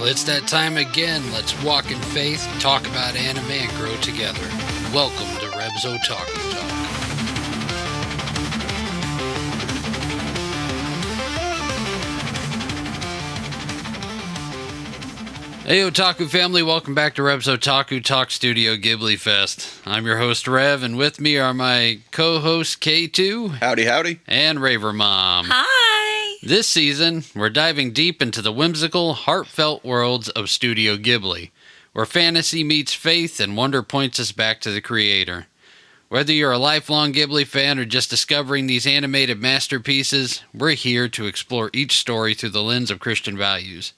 Well, it's that time again. Let's walk in faith, talk about anime, and grow together. Welcome to Reb's Otaku Talk. Hey Otaku family, welcome back to Reb's Otaku Talk Studio Ghibli Fest. I'm your host Rev, and with me are my co-hosts K2. Howdy, howdy. And Raver Mom. Hi! This season, we're diving deep into the whimsical, heartfelt worlds of Studio Ghibli, where fantasy meets faith and wonder points us back to the creator. Whether you're a lifelong Ghibli fan or just discovering these animated masterpieces, we're here to explore each story through the lens of Christian values.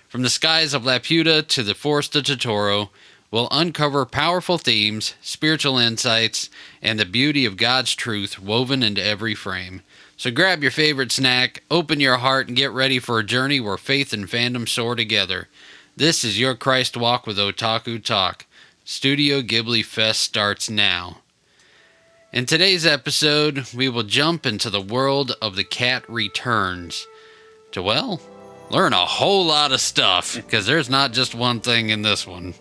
From the skies of Laputa to the forest of Totoro, we'll uncover powerful themes, spiritual insights, and the beauty of God's truth woven into every frame. So grab your favorite snack, open your heart, and get ready for a journey where faith and fandom soar together. This is your Christ Walk with Otaku Talk. Studio Ghibli Fest starts now. In today's episode, we will jump into the world of The Cat Returns to, well, learn a whole lot of stuff, because there's not just one thing in this one.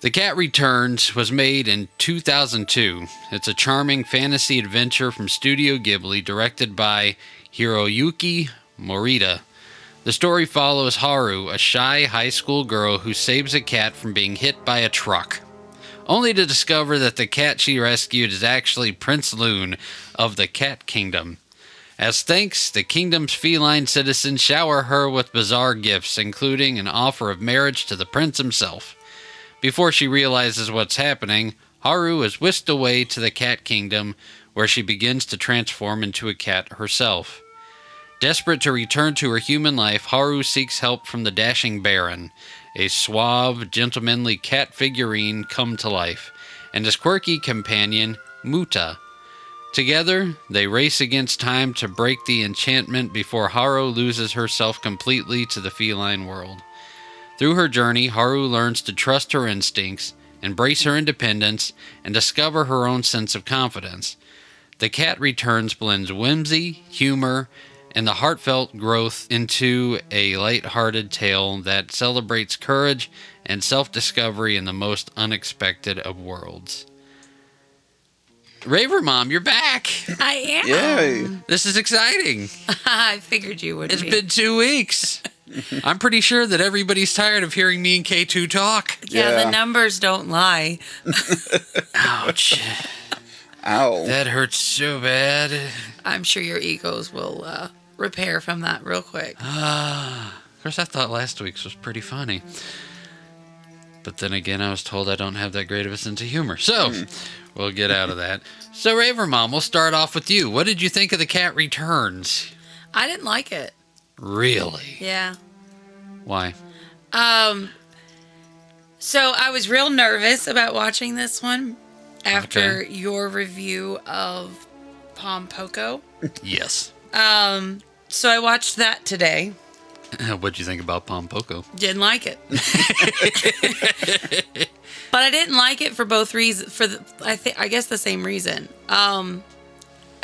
The Cat Returns was made in 2002. It's a charming fantasy adventure from Studio Ghibli, directed by Hiroyuki Morita. The story follows Haru, a shy high school girl who saves a cat from being hit by a truck, only to discover that the cat she rescued is actually Prince Loon of the Cat Kingdom. As thanks, the kingdom's feline citizens shower her with bizarre gifts, including an offer of marriage to the prince himself. Before she realizes what's happening, Haru is whisked away to the cat kingdom, where she begins to transform into a cat herself. Desperate to return to her human life, Haru seeks help from the dashing Baron, a suave, gentlemanly cat figurine come to life, and his quirky companion, Muta. Together, they race against time to break the enchantment before Haru loses herself completely to the feline world. Through her journey, Haru learns to trust her instincts, embrace her independence, and discover her own sense of confidence. The Cat Returns blends whimsy, humor, and the heartfelt growth into a light-hearted tale that celebrates courage and self-discovery in the most unexpected of worlds. Raver Mom, you're back. I am. Yay. This is exciting. I figured you would. It's been 2 weeks. I'm pretty sure that everybody's tired of hearing me and K2 talk. Yeah, the numbers don't lie. Ouch. Ow. That hurts so bad. I'm sure your egos will repair from that real quick. Of course, I thought last week's was pretty funny. But then again, I was told I don't have that great of a sense of humor. So, we'll get out of that. So, Raver Mom, we'll start off with you. What did you think of The Cat Returns? I didn't like it. Really? Yeah. Why? So I was real nervous about watching this one after your review of Pom Poko. Yes. So I watched that today. What'd you think about Pom Poko? Didn't like it. But I didn't like it for both reasons. I guess the same reason.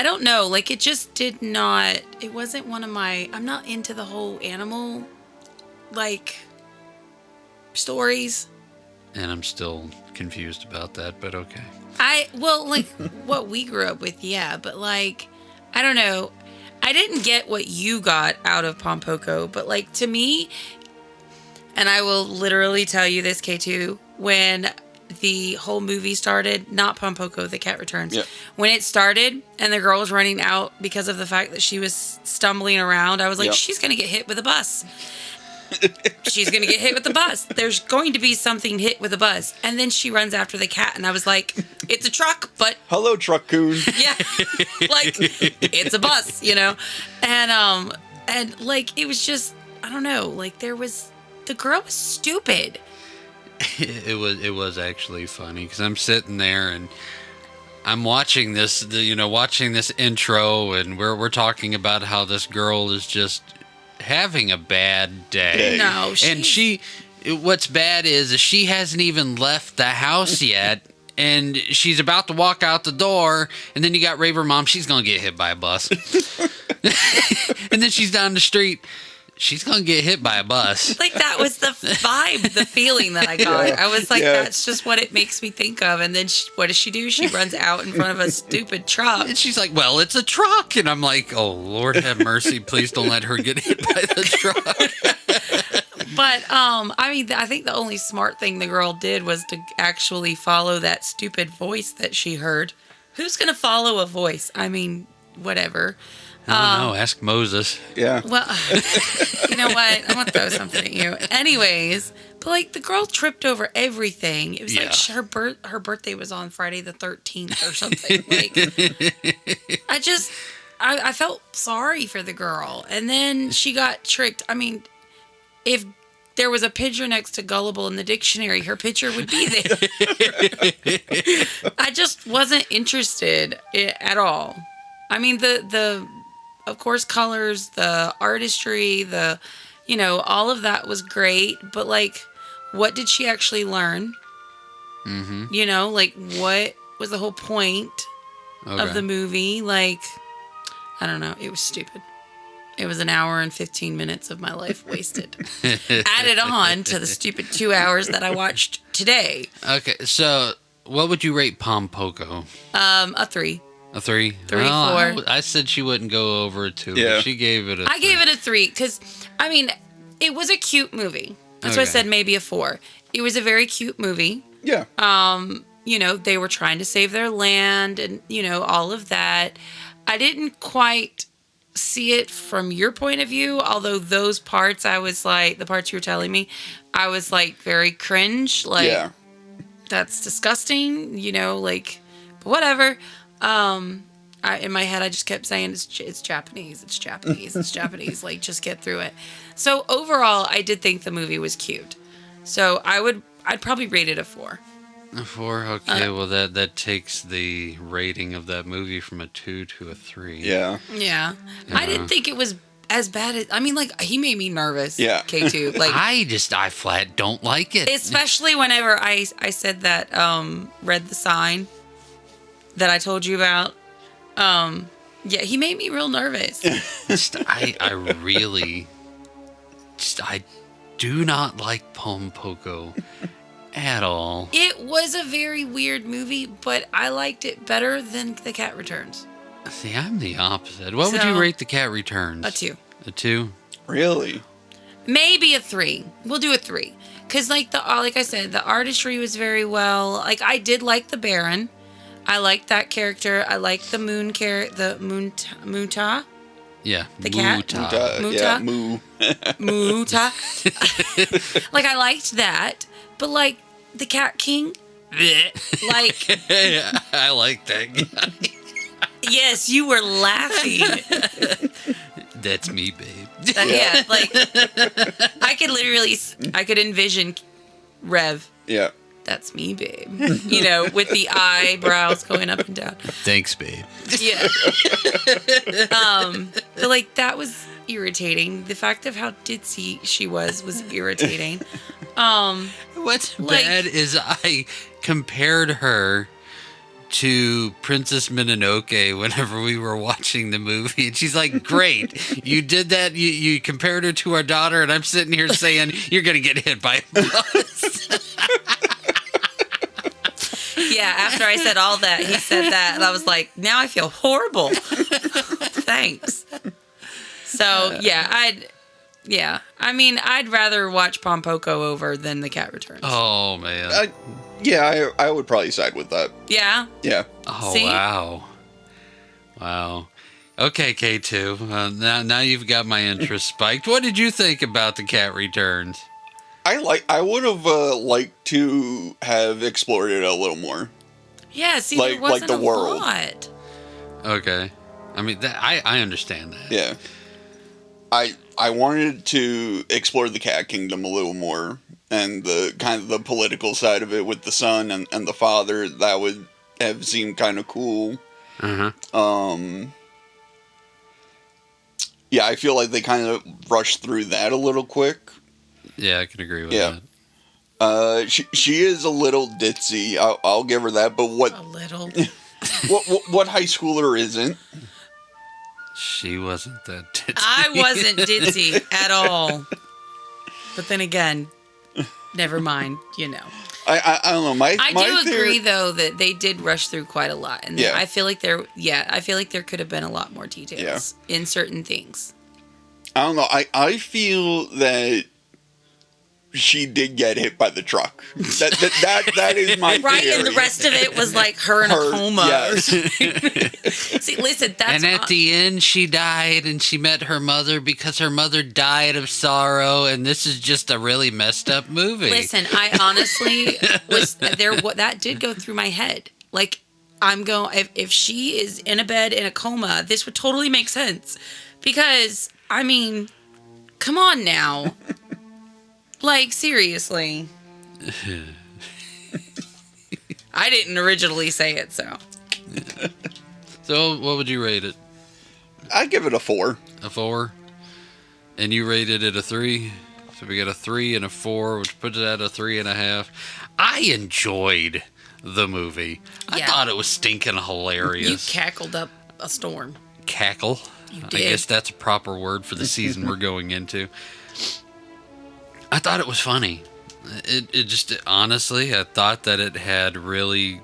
I don't know. Like, it just did not. It wasn't one of my. I'm not into the whole animal, like, stories. And I'm still confused about that, but okay. Like, what we grew up with, yeah. But, like, I don't know. I didn't get what you got out of Pom Poko, but, like, to me, and I will literally tell you this, K2, when the whole movie started, not Pom Poko, The Cat Returns. Yep. When it started and the girl was running out because of the fact that she was stumbling around, I was like, she's going to get hit with a bus. She's going to get hit with the bus. There's going to be something hit with a bus. And then she runs after the cat, and I was like, it's a truck, but... Hello, truck-coon. Yeah. Like, it's a bus, you know? And, like, it was just, I don't know, like, the girl was stupid. It was actually funny, because I'm sitting there and I'm watching this, watching this intro, and we're talking about how this girl is just having a bad day. No, what's bad is she hasn't even left the house yet, and she's about to walk out the door, and then you got Raver Mom, she's gonna get hit by a bus. And then she's down the street. she's gonna get hit by a bus. Like, that was the vibe, the feeling that I got. Yeah. I was like, Yeah. that's just what it makes me think of. And then what does she do? She runs out in front of a stupid truck. And she's like, well, it's a truck. And I'm like, oh, Lord have mercy. Please don't let her get hit by the truck. But, I mean, I think the only smart thing the girl did was to actually follow that stupid voice that she heard. Who's going to follow a voice? I mean, whatever. I don't know. Ask Moses. Yeah. Well, you know what? I'm going to throw something at you. Anyways, but like the girl tripped over everything. It was Yeah. like her birthday was on Friday the 13th or something. Like, I felt sorry for the girl. And then she got tricked. I mean, if there was a picture next to gullible in the dictionary, her picture would be there. I just wasn't interested at all. I mean, the of course, colors, the artistry, all of that was great. But, like, what did she actually learn? Mm-hmm. Like, what was the whole point of the movie? Like, I don't know. It was stupid. It was an hour and 15 minutes of my life wasted. Added on to the stupid 2 hours that I watched today. Okay, so what would you rate Pom Poko? A 3. A 3? 3, 4. I said she wouldn't go over a 2. Yeah. But she gave it a 3. I gave it a 3 because, I mean, it was a cute movie. That's why I Okay. said maybe a 4. It was a very cute movie. Yeah. They were trying to save their land and, all of that. I didn't quite see it from your point of view, although those parts, I was like, the parts you were telling me, I was like very cringe. Like, Yeah. that's disgusting, but whatever. In my head, I just kept saying, it's Japanese, it's Japanese, it's Japanese. Like, just get through it. So overall, I did think the movie was cute. So I'd probably rate it a 4. A 4? Okay, well, that takes the rating of that movie from a 2 to a 3. Yeah. Yeah. I didn't think it was as bad as, I mean, like, he made me nervous. Yeah. K2. Like, I flat don't like it. especially whenever I said that, read the sign that I told you about. Yeah, he made me real nervous. I do not like Pom Poko at all. It was a very weird movie, but I liked it better than The Cat Returns. See, I'm the opposite. What would you So, rate The Cat Returns? A 2. A 2? Really? Maybe a 3. We'll do a 3. Because, like I said, the artistry was very well. Like, I did like the Baron. I liked that character. I liked the Moonta. Yeah. The cat? Muta. Yeah, Muta? moo. Muta. Like, I liked that. But, like, the Cat King, like, I like that guy. yes, you were laughing. That's me, babe. Yeah, like, I could envision Rev. Yeah. That's me, babe. With the eyebrows going up and down. Thanks, babe. Yeah. But like, that was irritating. The fact of how ditzy she was irritating. What's like- bad is I compared her to Princess Mononoke whenever we were watching the movie, and she's like, great, you did that, you compared her to our daughter, and I'm sitting here saying, you're gonna get hit by a bus. Yeah, after I said all that, he said that, and I was like, now I feel horrible. Thanks. So, I'd rather watch Pom Poko over than The Cat Returns. Oh, man. I would probably side with that. Yeah? Yeah. Oh, See? wow. Okay, K2. Now you've got my interest spiked. What did you think about The Cat Returns? I would have liked to have explored it a little more. Yeah, see, Like- there wasn't like the a world. lot. Okay. I mean, I understand that. Yeah. I wanted to explore the Cat Kingdom a little more, and the kind of the political side of it with the son and the father. That would have seemed kind of cool. Uh-huh. Yeah, I feel like they kind of rushed through that a little quick. Yeah, I can agree with Yeah. that. She is a little ditzy. I'll give her that. But A little. what high schooler isn't? She wasn't that ditzy. I wasn't ditzy at all. But then again, never mind, I don't know. I do agree though that they did rush through quite a lot, and I feel like there could have been a lot more details in certain things. I don't know. I feel that she did get hit by the truck. That is my right, theory. and the rest of it was like her in a coma. Yes. See, listen, that's and at the end, she died, and she met her mother because her mother died of sorrow. And this is just a really messed up movie. Listen, I honestly was there. What that did go through my head. Like, I'm going. If she is in a bed in a coma, this would totally make sense. Because I mean, come on now. Like, seriously. I didn't originally say it, so. So, what would you rate it? I'd give it a 4. A 4? And you rated it a 3? So we got a 3 and a 4, which puts it at a 3.5. I enjoyed the movie. I thought it was stinking hilarious. You cackled up a storm. Cackle? You did. I guess that's a proper word for the season we're going into. I thought it was funny. It just, honestly, I thought that it had really,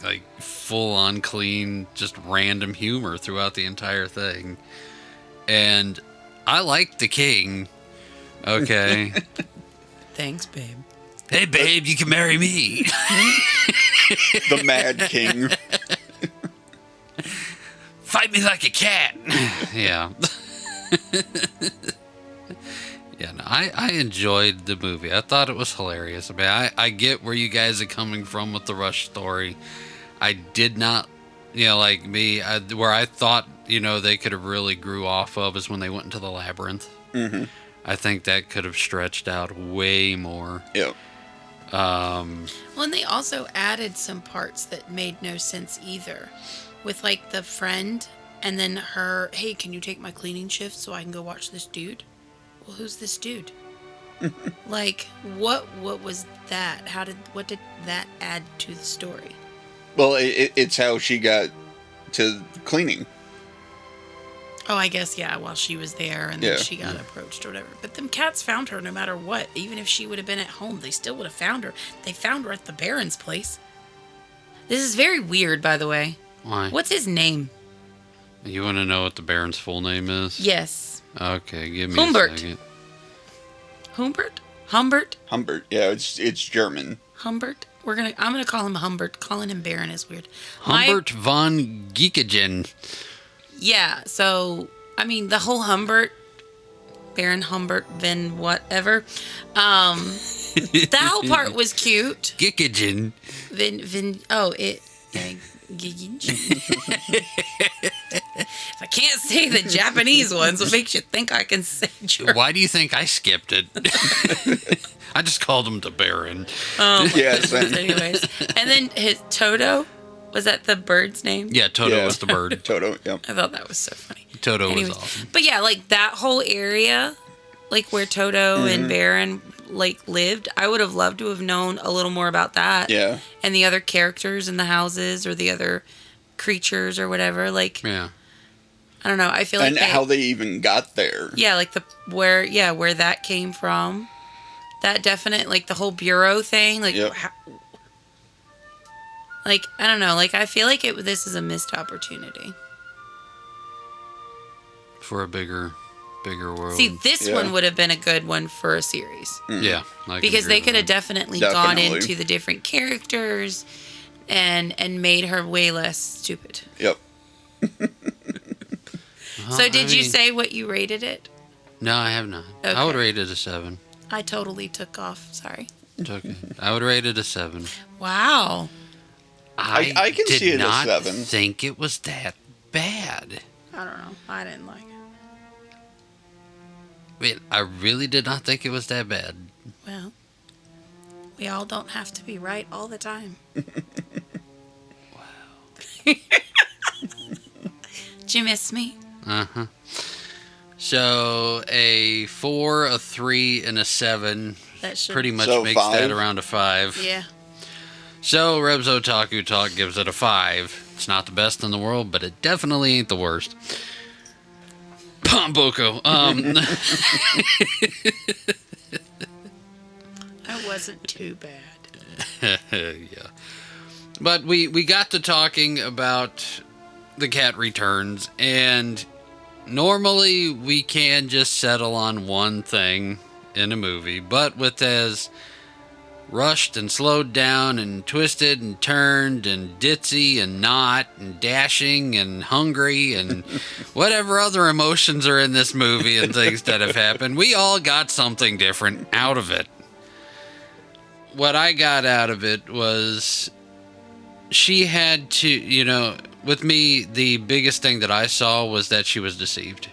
like, full-on clean, just random humor throughout the entire thing. And I liked the king. Okay. Thanks, babe. Hey, babe, you can marry me. The Mad King. Fight me like a cat. Yeah. Yeah, no, I enjoyed the movie. I thought it was hilarious. I mean, I get where you guys are coming from with the Rush story. I did not, like me, where I thought, they could have really grew off of is when they went into the labyrinth. Mm-hmm. I think that could have stretched out way more. Yep. Well, and they also added some parts that made no sense either. With, like, the friend and then her, hey, can you take my cleaning shift so I can go watch this dude? Well, who's this dude? Like, what was that? What did that add to the story? Well, it's how she got to cleaning. Oh, I guess, yeah, while she was there and then she got approached or whatever. But them cats found her no matter what. Even if she would have been at home, they still would have found her. They found her at the Baron's place. This is very weird, by the way. Why? What's his name? You want to know what the Baron's full name is? Yes. Okay, give me Humbert. a second. Humbert? Humbert? Humbert. Yeah, it's German. Humbert? I'm gonna call him Humbert. Calling him Baron is weird. Humbert von Giekingen. Yeah, so I mean the whole Humbert, Baron Humbert, Vin whatever. That whole part was cute. Giekingen. Vin. Oh, it. If I can't say the Japanese ones, what makes you think I can say German? Why do you think I skipped it? I just called him the Baron. Yes. Anyways, and then his Toto, was that the bird's name? Yeah, Toto was the bird. Toto, yeah. I thought that was so funny. Toto was awesome. But yeah, like that whole area, like where Toto and Baron like lived, I would have loved to have known a little more about that. Yeah. And the other characters in the houses or the other creatures or whatever. Like, Yeah. I don't know. I feel like And how they even got there. Yeah, like where that came from. That definite, like the whole bureau thing. Like, like I don't know. Like I feel like this is a missed opportunity For a bigger world. See, this one would have been a good one for a series. Yeah. Because they could have definitely gone into the different characters and made her way less stupid. Yep. So did you say what you rated it? No, I have not. Okay. I would rate it a 7. I totally took off. Sorry. It's okay. I would rate it a 7. Wow. I can see it as 7. I think it was that bad. I don't know. I didn't like it. Wait, I really did not think it was that bad. Well, we all don't have to be right all the time. Wow. Did you miss me? Uh-huh. So, a 4, a 3, and a 7 That should pretty much So makes 5? that around a 5. Yeah. So, Reb's Otaku Talk gives it a 5. It's not the best in the world, but it definitely ain't the worst. Pomboko. That wasn't too bad. Yeah. But we got to talking about The Cat Returns, and normally we can just settle on one thing in a movie, but with as rushed and slowed down and twisted and turned and ditzy and not and dashing and hungry and whatever other emotions are in this movie and things that have happened, we all got something different out of it. What I got out of it was she had to, with me, the biggest thing that I saw was that she was deceived.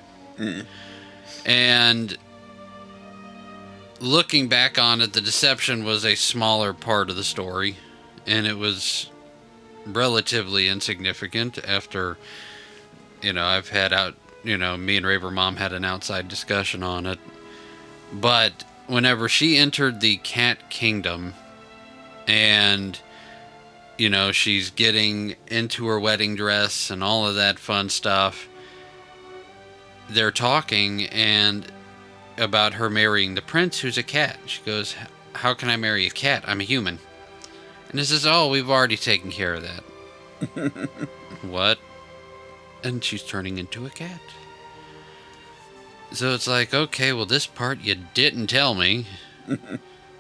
And looking back on it, the deception was a smaller part of the story, and it was relatively insignificant after, I've had me and Raver Mom had an outside discussion on it. But whenever she entered the cat kingdom and, she's getting into her wedding dress and all of that fun stuff, they're talking and about her marrying the prince who's a cat. She goes, how can I marry a cat? I'm a human. And he says, oh, we've already taken care of that. What? And she's turning into a cat. So it's like, okay, well, this part you didn't tell me.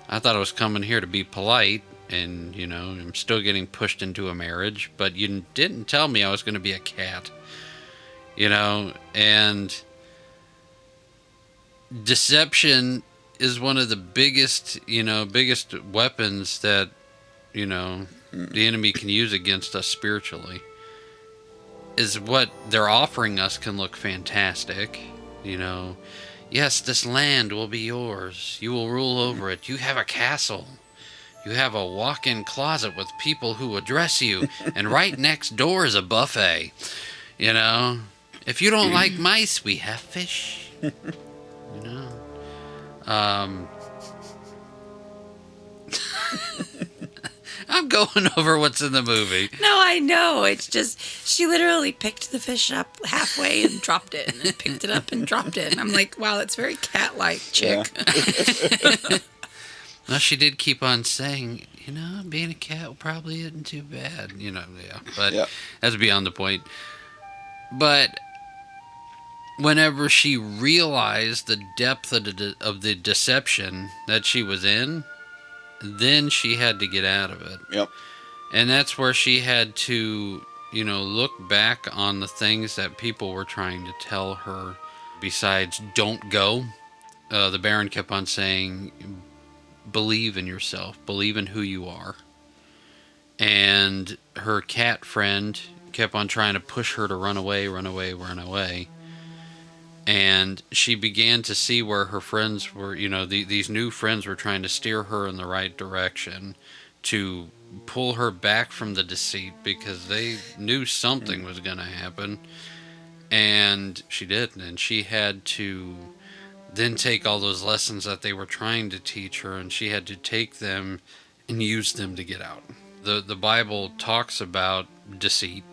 I thought I was coming here to be polite, and, I'm still getting pushed into a marriage, but you didn't tell me I was going to be a cat. And deception is one of the biggest weapons that, the enemy can use against us spiritually. Is what they're offering us can look fantastic. Yes, this land will be yours. You will rule over it. You have a castle. You have a walk-in closet with people who address you. And right next door is a buffet. If you don't like mice, we have fish. I'm going over what's in the movie. No, I know. It's just, she literally picked the fish up halfway and dropped it, and then picked it up and dropped it. And I'm like, wow, that's very cat-like, chick. Yeah. Well, she did keep on saying, being a cat probably isn't too bad. But that's beyond the point. But whenever she realized the depth of the deception that she was in, then she had to get out of it. Yep. And that's where she had to, look back on the things that people were trying to tell her besides don't go. The Baron kept on saying, believe in yourself, believe in who you are. And her cat friend kept on trying to push her to run away. And she began to see where her friends were, these new friends were trying to steer her in the right direction to pull her back from the deceit because they knew something was going to happen. And she didn't. And she had to then take all those lessons that they were trying to teach her, and she had to take them and use them to get out. The Bible talks about deceit.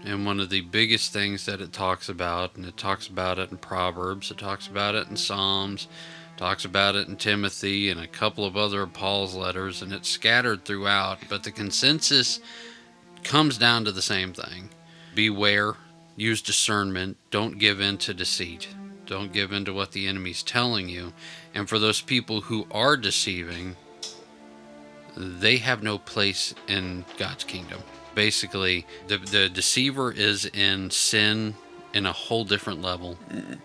And one of the biggest things that it talks about, and it talks about it in Proverbs, it talks about it in Psalms, it talks about it in Timothy and a couple of other of Paul's letters, and it's scattered throughout, but the consensus comes down to the same thing. Beware, use discernment, don't give in to deceit. Don't give in to what the enemy's telling you. And for those people who are deceiving, they have no place in God's kingdom. Basically, the deceiver is in sin in a whole different level,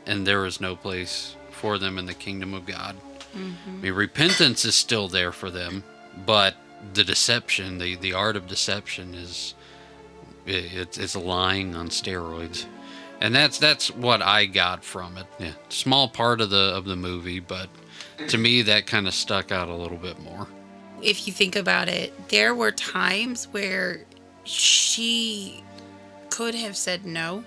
and there is no place for them in the kingdom of God. I mean, repentance is still there for them, but the deception, the art of deception it's lying on steroids. And that's what I got from it. Yeah, small part of the movie, but to me that kind of stuck out a little bit more. If you think about it, there were times where she could have said no,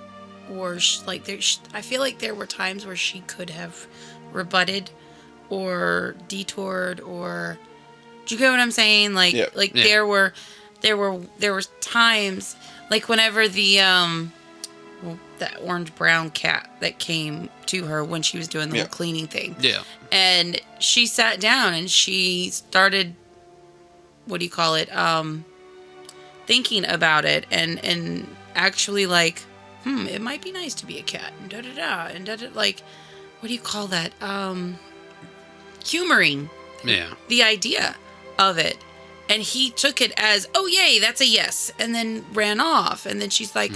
or I feel like there were times where she could have rebutted or detoured, or do you get what I'm saying? There were times, like whenever the that orange brown cat that came to her when she was doing the Yeah. whole cleaning thing. Yeah. And she sat down and she started, what do you call it? Thinking about it and actually like, it might be nice to be a cat. And da da da. And da da. Like, what do you call that? Humoring Yeah. the idea of it. And he took it as, oh, yay, that's a yes. And then ran off. And then she's like,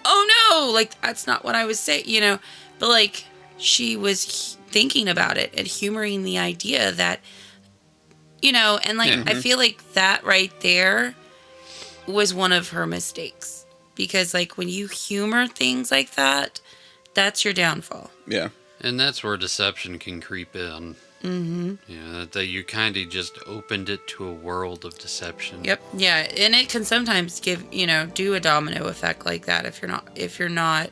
oh, no, like, that's not what I was saying, you know. But, like, she was thinking about it and humoring the idea that, you know, and, like, I feel like that right there was one of her mistakes. Because, like, when you humor things like that, that's your downfall. Yeah. And that's where deception can creep in. Mm-hmm. You know, that you kind of just opened it to a world of deception. Yep. Yeah, and it can sometimes do a domino effect like that if you're not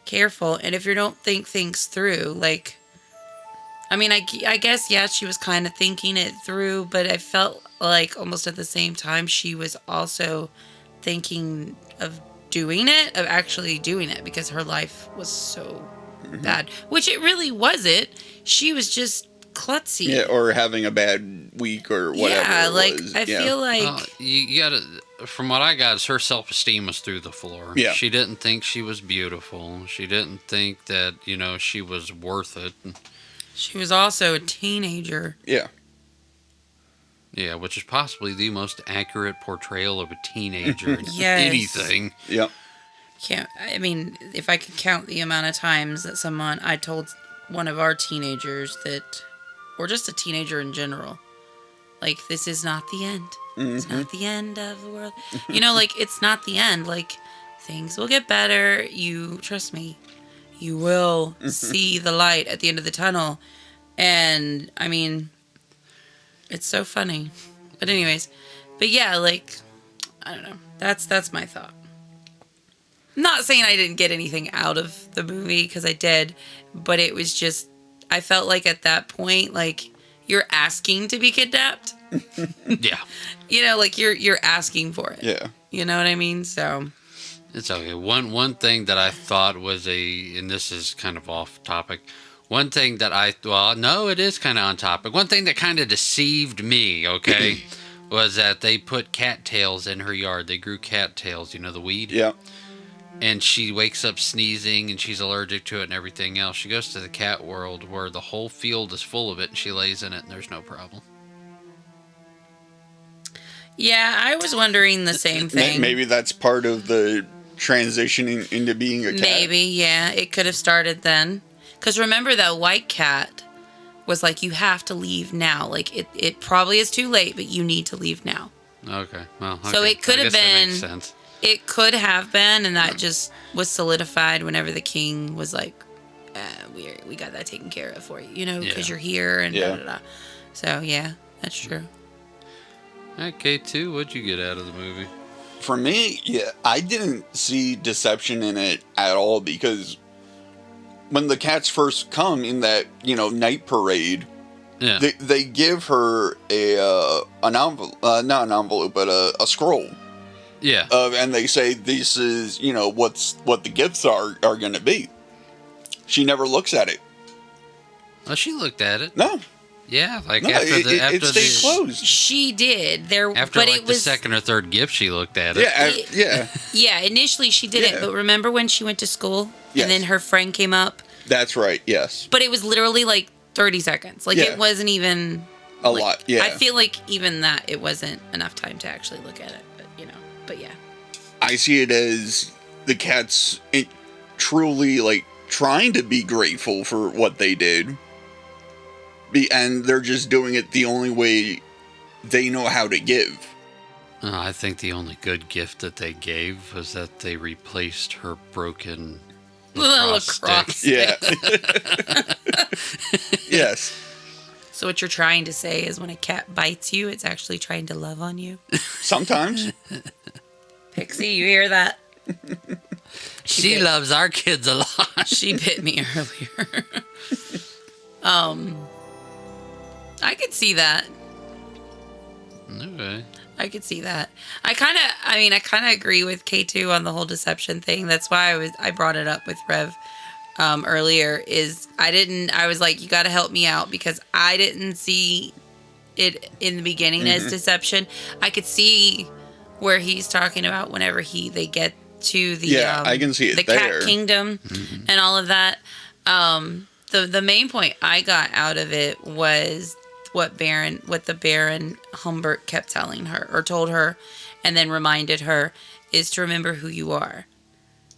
careful and if you don't think things through. Like, I mean, I guess, yeah, she was kind of thinking it through, but I felt like almost at the same time she was also thinking of actually doing it because her life was so bad, which it really wasn't. She was just klutzy. Yeah, or having a bad week or whatever. Yeah, like, it was. I feel like... you gotta... From what I got, is her self-esteem was through the floor. Yeah. She didn't think she was beautiful. She didn't think that, she was worth it. She was also a teenager. Yeah. Yeah, which is possibly the most accurate portrayal of a teenager in Yes. anything. Yep. I mean, if I could count the amount of times that I told one of our teenagers that, or just a teenager in general, like, this is not the end. It's not the end of the world. Like, it's not the end. Like, things will get better. Trust me, you will see the light at the end of the tunnel. And, I mean, it's so funny. But anyways, yeah, like, I don't know. That's my thought. I'm not saying I didn't get anything out of the movie, because I did, but it was just, I felt like at that point, like, you're asking to be kidnapped. Yeah. Like, you're asking for it. Yeah. You know what I mean? So. It's okay. One thing that I thought was and this is kind of off topic. One thing that no, it is kind of on topic. One thing that kind of deceived me, okay, was that they put cattails in her yard. They grew cattails, the weed. Yeah. And she wakes up sneezing and she's allergic to it and everything else. She goes to the cat world where the whole field is full of it and she lays in it and there's no problem. Yeah, I was wondering the same thing. Maybe that's part of the transitioning into being a cat. Maybe, yeah. It could have started then. Because remember, that white cat was like, you have to leave now. Like, it probably is too late, but you need to leave now. Okay. Well, okay. So it could I have guess that been... makes sense. It could have been, and that just was solidified whenever the king was like, we got that taken care of for you, because you're here, and da da da. So, yeah, that's true. Okay, K2, what'd you get out of the movie? For me, yeah, I didn't see deception in it at all, because when the cats first come in that, night parade, they give her an envelope, not an envelope, but a scroll. Yeah. And they say this is, what the gifts are going to be. She never looks at it. Well, she looked at it. No. Yeah, like No, after it stayed closed. She did. After but like it was, the second or third gift, she looked at it. Yeah. Yeah, initially she didn't, Yeah. but remember when she went to school Yes. and then her friend came up? That's right, yes. But it was literally like 30 seconds. Like, it wasn't even... A lot, yeah. I feel like even that, it wasn't enough time to actually look at it, but yeah. I see it as the cats truly, like, trying to be grateful for what they did. And they're just doing it the only way they know how to give. I think the only good gift that they gave was that they replaced her broken lacrosse stick. Yeah. Yes. So what you're trying to say is when a cat bites you, it's actually trying to love on you? Sometimes. Pixie, you hear that? She loves our kids a lot. She bit me earlier. I could see that. Okay. I could see that. I kind of agree with K2 on the whole deception thing. That's why I brought it up with Rev earlier. I was like, you got to help me out because I didn't see it in the beginning as deception. I could see where he's talking about whenever they get to the I can see it the there. cat kingdom and all of that. The main point I got out of it was what the Baron Humbert kept telling her or told her, and then reminded her, is to remember who you are.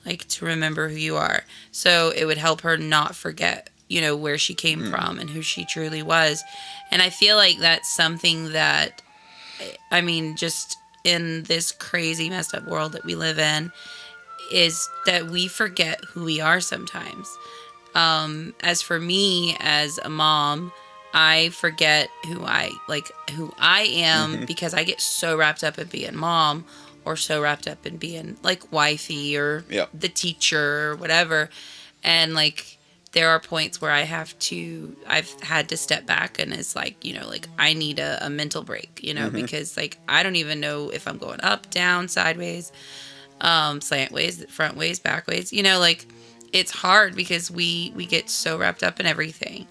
Like, to remember who you are. So it would help her not forget, where she came from and who she truly was. And I feel like that's something that, just in this crazy messed up world that we live in, is that we forget who we are sometimes. As for me, as a mom, I forget who I am because I get so wrapped up in being mom or so wrapped up in being like wifey or the teacher or whatever. And like, there are points where I've had to step back and it's like, I need a mental break, because like, I don't even know if I'm going up, down, sideways, slant ways, front ways, back ways, like it's hard because we get so wrapped up in everything.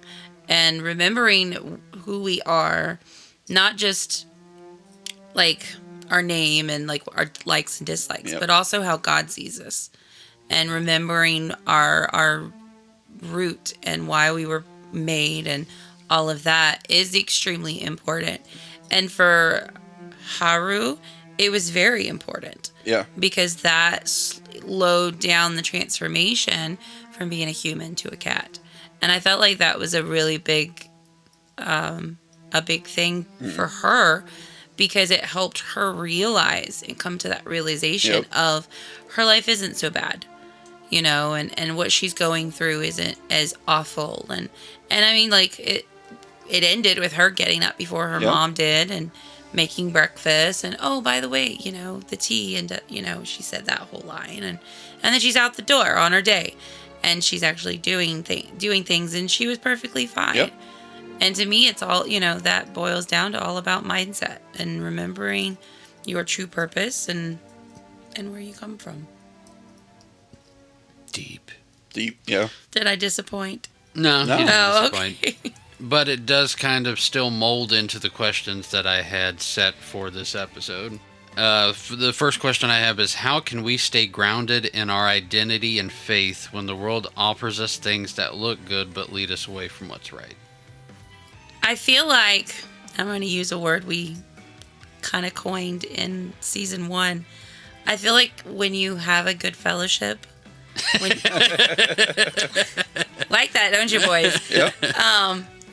And remembering who we are, not just like our name and like our likes and dislikes, but also how God sees us. And remembering our root and why we were made and all of that is extremely important. And for Haru, it was very important. Yeah. Because that slowed down the transformation from being a human to a cat. And I felt like that was a really big thing for her, because it helped her realize and come to that realization of her life isn't so bad, and what she's going through isn't as awful. And I mean, like, it ended with her getting up before her mom did and making breakfast. And, oh, by the way, the tea. And, she said that whole line. And then she's out the door on her day. And she's actually doing things, and she was perfectly fine. Yep. And to me, it's all, that boils down to all about mindset and remembering your true purpose and where you come from. Deep, yeah. Did I disappoint? No. You didn't disappoint. Okay. But it does kind of still mold into the questions that I had set for this episode. The first question I have is, how can we stay grounded in our identity and faith when the world offers us things that look good but lead us away from what's right? I feel like I'm going to use a word we kind of coined in season 1. I feel like when you have a good fellowship, like that, don't you, boys? Yeah.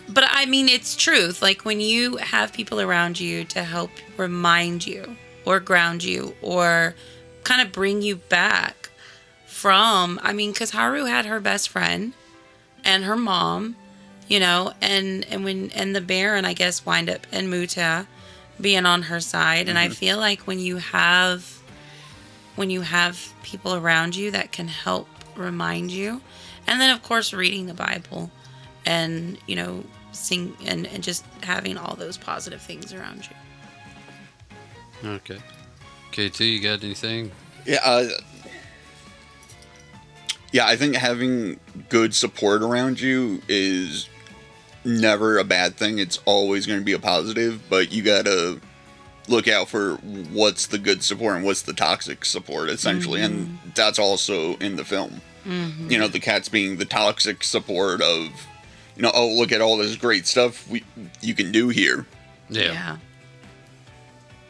But I mean, it's truth. Like, when you have people around you to help remind you or ground you or kind of bring you back from, because Haru had her best friend and her mom, and the Baron, I guess, wind up and Muta being on her side. And I feel like when you have people around you that can help remind you, and then of course reading the Bible and, sing and just having all those positive things around you. Okay. KT, you got anything? Yeah, I think having good support around you is never a bad thing. It's always going to be a positive, but you got to look out for what's the good support and what's the toxic support, essentially. And that's also in the film. The cats being the toxic support of, oh, look at all this great stuff you can do here. Yeah.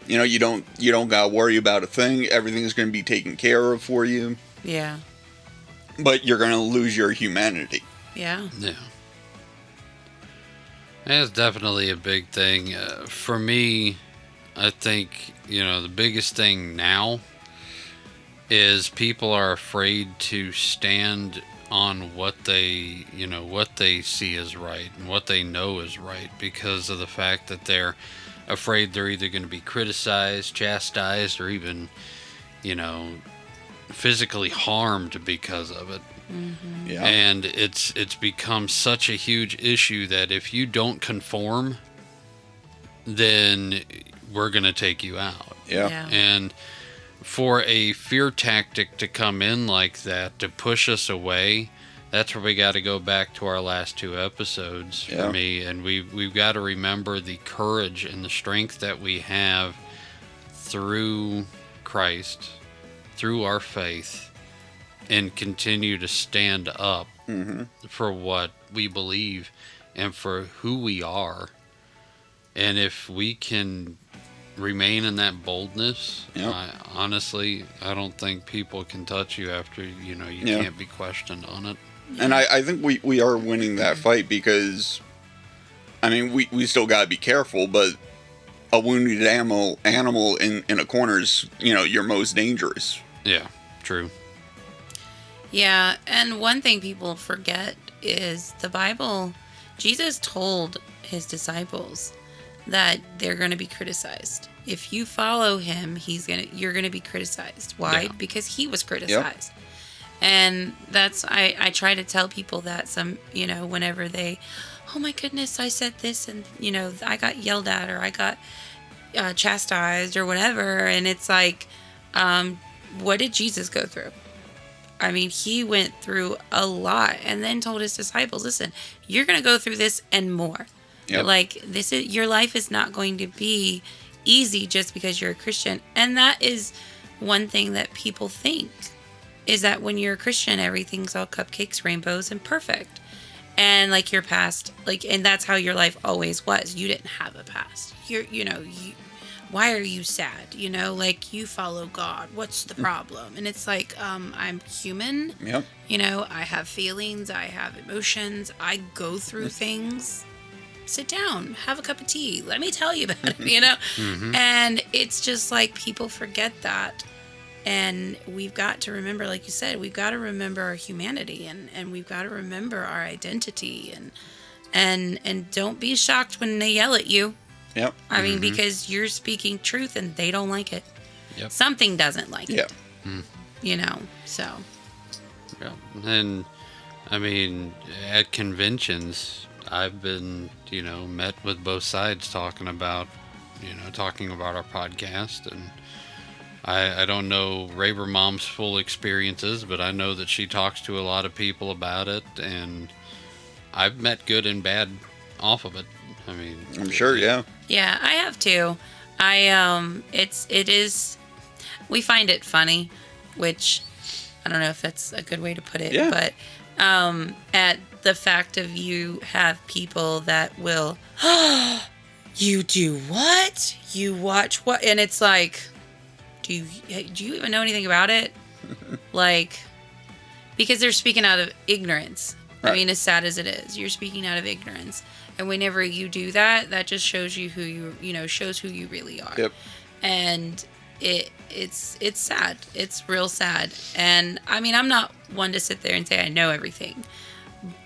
You don't got to worry about a thing. Everything's going to be taken care of for you. Yeah. But you're going to lose your humanity. Yeah. Yeah. That's definitely a big thing. For me, I think, the biggest thing now is people are afraid to stand on what they see as right and what they know is right, because of the fact that they're afraid they're either going to be criticized, chastised, or even, physically harmed because of it. Yeah. And it's become such a huge issue that if you don't conform, then we're going to take you out. Yeah. And for a fear tactic to come in like that, to push us away, that's where we got to go back to our last 2 episodes for me. And we've got to remember the courage and the strength that we have through Christ, through our faith, and continue to stand up for what we believe and for who we are. And if we can remain in that boldness, honestly, I don't think people can touch you after, you can't be questioned on it. And I think we are winning that fight because, I mean, we still got to be careful, but a wounded animal in a corner is, your most dangerous. Yeah, true. Yeah, and one thing people forget is the Bible. Jesus told his disciples that they're going to be criticized. If you follow him, you're going to be criticized. Why? Yeah. Because he was criticized. Yep. And that's, I try to tell people that whenever they, oh my goodness, I said this and, I got yelled at or I got chastised or whatever. And it's like, what did Jesus go through? I mean, he went through a lot and then told his disciples, listen, you're going to go through this and more. Yep. Like, your life is not going to be easy just because you're a Christian. And that is one thing that people think, is that when you're a Christian, everything's all cupcakes, rainbows, and perfect. And like your past, and that's how your life always was. You didn't have a past. Why are you sad? You follow God. What's the problem? And it's like, I'm human. Yep. I have feelings. I have emotions. I go through things. Sit down, have a cup of tea. Let me tell you about it, And it's just like people forget that. And we've got to remember, like you said, we've got to remember our humanity and we've got to remember our identity and don't be shocked when they yell at you. Yep. I mean, because you're speaking truth and they don't like it. Yep. Something doesn't like it. So. Yeah. And I mean, at conventions, I've been, met with both sides talking about our podcast. And I don't know Raver Mom's full experiences, but I know that she talks to a lot of people about it. And I've met good and bad off of it. I mean, I'm sure, yeah. Yeah, I have too. We find it funny, which I don't know if that's a good way to put it, but at the fact of you have people that will, you do what? You watch what? And it's like, do you even know anything about it? Because they're speaking out of ignorance. Right. I mean, as sad as it is, you're speaking out of ignorance. And whenever you do that, that just shows you who shows who you really are. Yep. And it's sad. It's real sad. And I mean, I'm not one to sit there and say I know everything,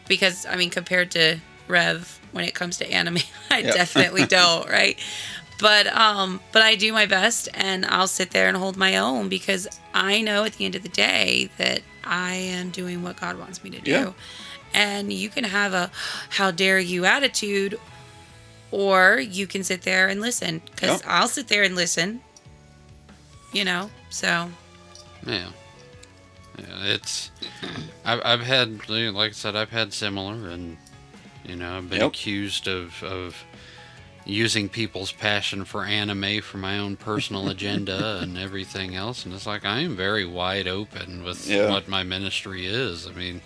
because I mean, compared to Rev, when it comes to anime, I definitely don't, right? But I do my best, and I'll sit there and hold my own, because I know at the end of the day that I am doing what God wants me to do. Yeah. And you can have a how dare you attitude, or you can sit there and listen, because I'll sit there and listen, so. Yeah. It's, I've had, like I said, I've had similar, and, I've been accused of using people's passion for anime for my own personal agenda and everything else. And it's like, I am very wide open with what my ministry is. I mean,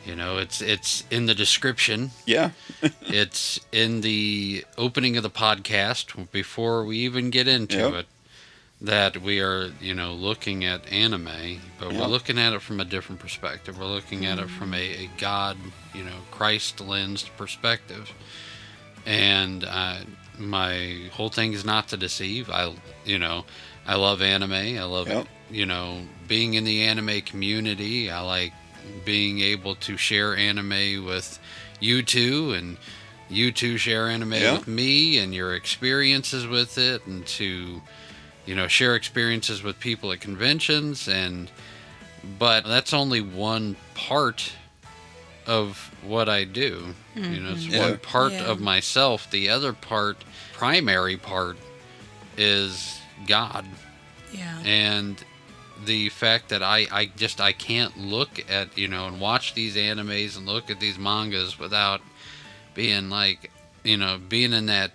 it's in the description. Yeah. It's in the opening of the podcast before we even get into it, that we are, looking at anime, but we're looking at it from a different perspective. We're looking at it from a God, Christ lensed perspective. And my whole thing is not to deceive. I love anime. I love, being in the anime community. I like being able to share anime with you two, and you two share anime with me, and your experiences with it, and to, share experiences with people at conventions. But that's only one part of what I do. It's one part of myself. The other part, primary part, is God. Yeah. And the fact that I can't look at, and watch these animes and look at these mangas without being like, being in that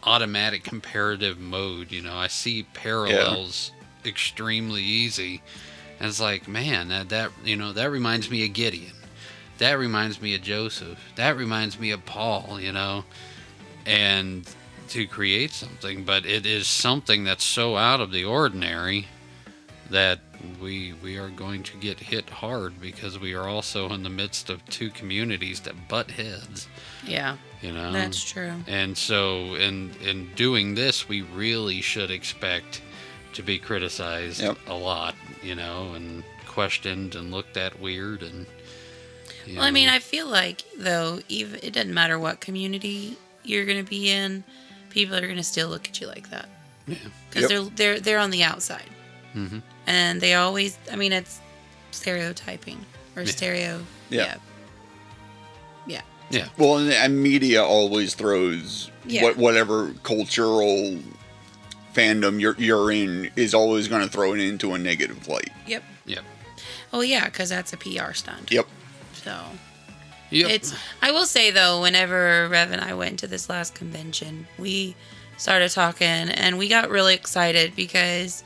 automatic comparative mode. I see parallels extremely easy. And it's like, man, that reminds me of Gideon. That reminds me of Joseph. That reminds me of Paul, and to create something. But it is something that's so out of the ordinary that we are going to get hit hard, because we are also in the midst of two communities that butt heads. Yeah. That's true. And so in doing this, we really should expect to be criticized a lot, and questioned and looked at weird. And well, I mean, I feel like, though, even it doesn't matter what community you're going to be in, people are going to still look at you like that. Yeah. Because they're on the outside. Mm-hmm. And they always, I mean, it's stereotyping or stereo. Yeah. Well, and media always throws whatever cultural fandom you're in is always going to throw it into a negative light. Yep. Yep. Oh, yeah, because that's a PR stunt. Yep. So, Yep. I will say, though, whenever Rev and I went to this last convention, we started talking, and we got really excited because,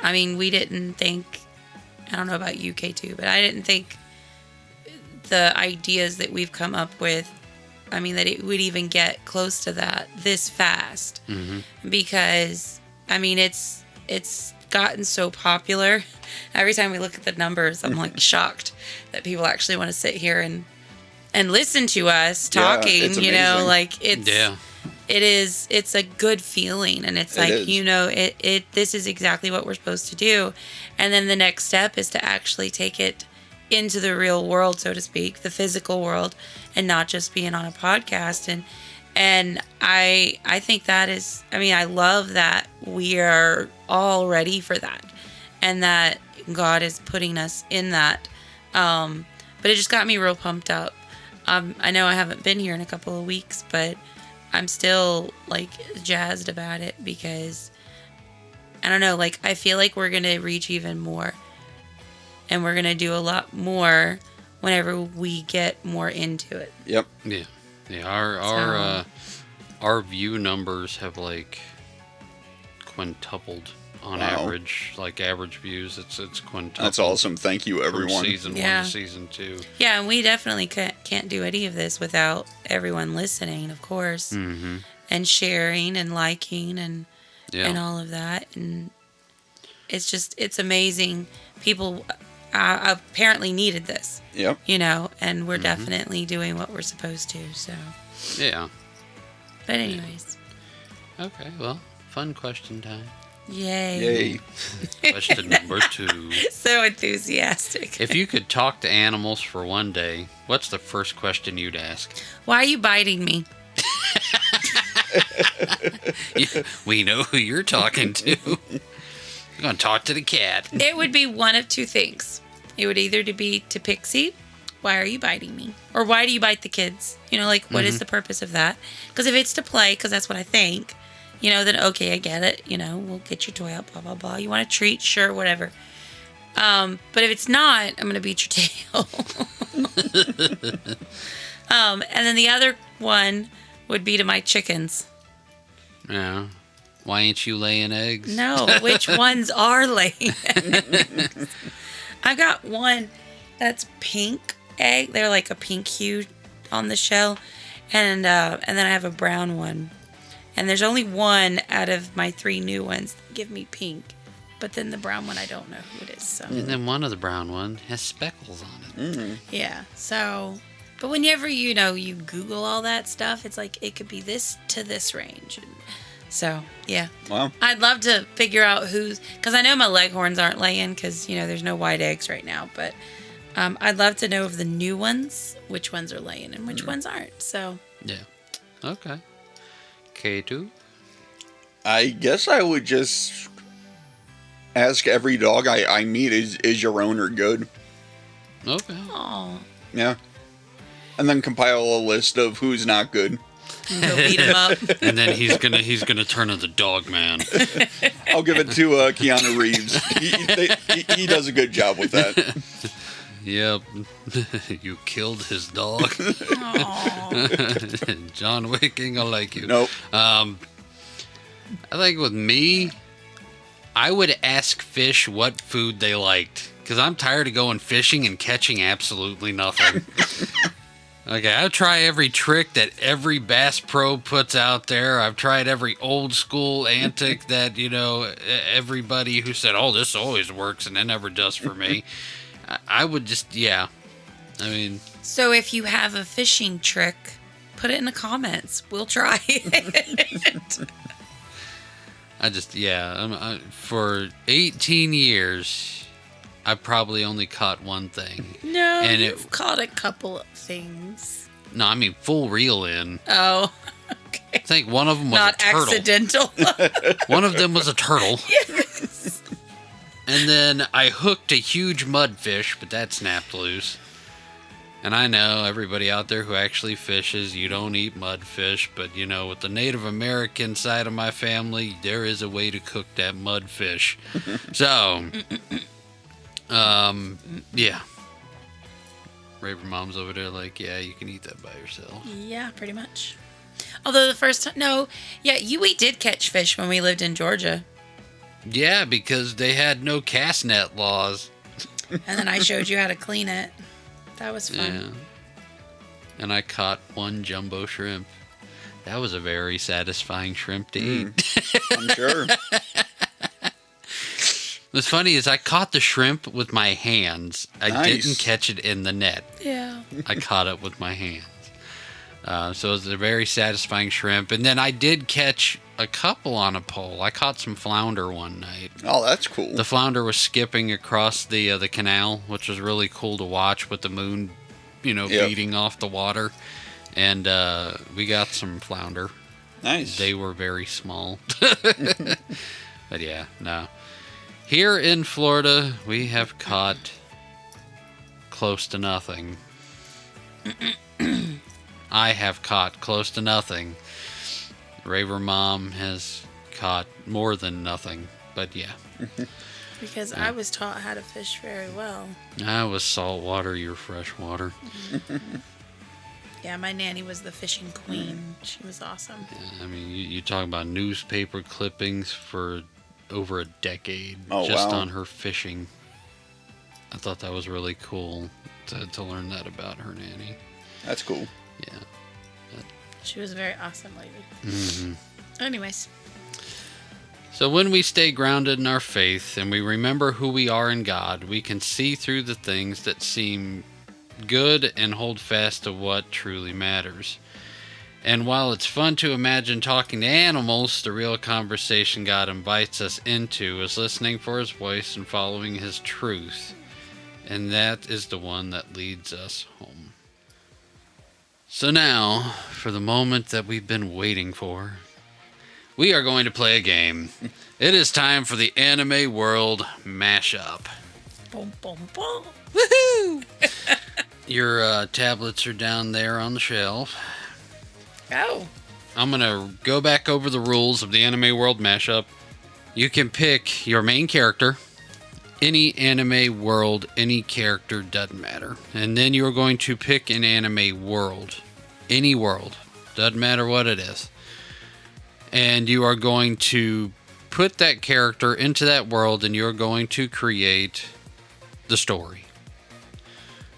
I mean, we didn't think, I don't know about you, K2, but I didn't think the ideas that we've come up with, I mean, that it would even get close to that this fast. Mm-hmm. Because, I mean, it's gotten so popular. Every time we look at the numbers, I'm like shocked that people actually want to sit here and listen to us talking, it's amazing. like it's a good feeling, and it's like, this is exactly what we're supposed to do. And then the next step is to actually take it into the real world, so to speak, the physical world, and not just being on a podcast. And I think that is, I mean, I love that we are all ready for that, and that God is putting us in that. But it just got me real pumped up. I know I haven't been here in a couple of weeks, but I'm still like jazzed about it, because I don't know, like I feel like we're going to reach even more, and we're going to do a lot more whenever we get more into it. Yep. Yeah. Our view numbers have like quintupled on average. Like average views, it's quintupled. That's awesome. Thank you, everyone. From season 1 to season 2. Yeah, and we definitely can't do any of this without everyone listening, of course, Mm-hmm. and sharing and liking and all of that. And it's amazing. People apparently needed this. Yep. And we're definitely doing what we're supposed to. So. Yeah. But anyways. Okay, well, fun question time. Yay. Question number 2. So enthusiastic. If you could talk to animals for one day, what's the first question you'd ask? Why are you biting me? We know who you're talking to. You're going to talk to the cat. It would be one of two things. It would either be to Pixie, why are you biting me? Or why do you bite the kids? What is the purpose of that? Because if it's to play, because that's what I think, then okay, I get it. We'll get your toy out, blah, blah, blah. You want a treat? Sure, whatever. But if it's not, I'm going to beat your tail. And then the other one would be to my chickens. Yeah. Why ain't you laying eggs? No, which ones are laying eggs? I've got one that's pink egg. They're like a pink hue on the shell. And then I have a brown one. And there's only one out of my 3 new ones that give me pink. But then the brown one, I don't know who it is. So. And then one of the brown one has speckles on it. Mm-hmm. Yeah. So, but whenever, you Google all that stuff, it's like it could be this to this range. So, yeah. Wow. I'd love to figure out because I know my leghorns aren't laying because, there's no white eggs right now. But I'd love to know of the new ones, which ones are laying and which ones aren't. So. Yeah. Okay. K2? I guess I would just ask every dog I meet, is your owner good? Okay. Oh. Yeah. And then compile a list of who's not good. Go beat him up. And then he's gonna turn into Dog Man. I'll give it to Keanu Reeves. He does a good job with that. Yep. You killed his dog. John Wick ain't gonna like you. Nope. I think with me, I would ask fish what food they liked. Because I'm tired of going fishing and catching absolutely nothing. Okay, I'll try every trick that every Bass Pro puts out there. I've tried every old school antic that, everybody who said, oh, this always works, and it never does for me. I would just, yeah. I mean... So if you have a fishing trick, put it in the comments. We'll try it. For 18 years... I probably only caught one thing. No, and you've caught a couple of things. No, I mean full reel in. Oh, okay. I think one of them was a turtle. Not accidental. One of them was a turtle. Yes. And then I hooked a huge mudfish, but that snapped loose. And I know everybody out there who actually fishes, you don't eat mudfish, but with the Native American side of my family, there is a way to cook that mudfish. So... yeah. Raver Mom's over there like, yeah, you can eat that by yourself. Yeah, pretty much. Although the first time, we did catch fish when we lived in Georgia. Yeah, because they had no cast net laws. And then I showed you how to clean it. That was fun. Yeah. And I caught one jumbo shrimp. That was a very satisfying shrimp to eat. I'm sure. What's funny is I caught the shrimp with my hands. I didn't catch it in the net. Yeah. I caught it with my hands. So it was a very satisfying shrimp. And then I did catch a couple on a pole. I caught some flounder one night. Oh, that's cool. The flounder was skipping across the canal, which was really cool to watch with the moon, beating off the water. And we got some flounder. Nice. They were very small. But yeah, no. Here in Florida, we have caught close to nothing. I have caught close to nothing. Raver Mom has caught more than nothing, but yeah. Because I was taught how to fish very well. I was saltwater, you're freshwater. Yeah, my nanny was the fishing queen. She was awesome. Yeah, I mean, you talk about newspaper clippings for over a decade wow. on her fishing. I thought that was really cool to learn that about her nanny. That's cool. Yeah. She was a very awesome lady. Mm-hmm. Anyways. So when we stay grounded in our faith and we remember who we are in God, we can see through the things that seem good and hold fast to what truly matters. And while it's fun to imagine talking to animals, the real conversation God invites us into is listening for His voice and following His truth. And that is the one that leads us home. So now, for the moment that we've been waiting for, we are going to play a game. It is time for the Anime World Mashup. Boom, boom, boom. Woohoo! Your tablets are down there on the shelf. Oh. I'm going to go back over the rules of the Anime World Mashup. You can pick your main character. Any anime world, any character, doesn't matter. And then you're going to pick an anime world. Any world. Doesn't matter what it is. And you are going to put that character into that world and you're going to create the story.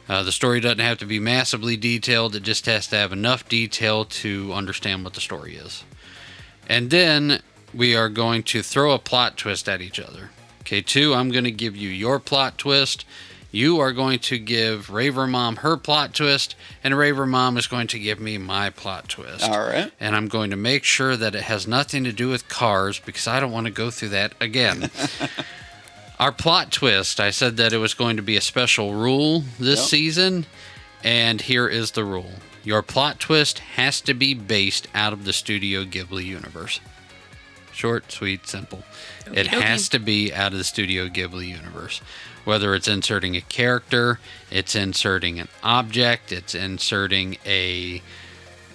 The story doesn't have to be massively detailed. It just has to have enough detail to understand what the story is. And then we are going to throw a plot twist at each other. Okay, 2, I'm going to give you your plot twist. You are going to give Raver Mom her plot twist. And Raver Mom is going to give me my plot twist. All right. And I'm going to make sure that it has nothing to do with cars because I don't want to go through that again. Our plot twist, I said that it was going to be a special rule this season, and here is the rule. Your plot twist has to be based out of the Studio Ghibli universe. Short, sweet, simple. It has to be out of the Studio Ghibli universe. Whether it's inserting a character, it's inserting an object, it's inserting a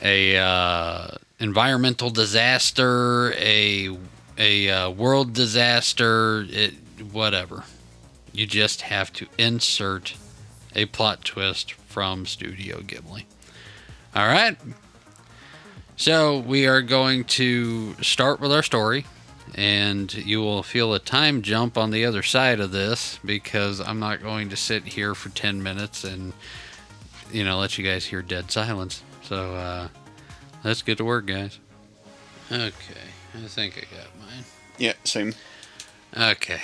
a environmental disaster, a world disaster, whatever. You just have to insert a plot twist from Studio Ghibli. All right. So we are going to start with our story, and you will feel a time jump on the other side of this because I'm not going to sit here for 10 minutes and, let you guys hear dead silence. So let's get to work, guys. Okay. I think I got mine. Yeah, same. Okay.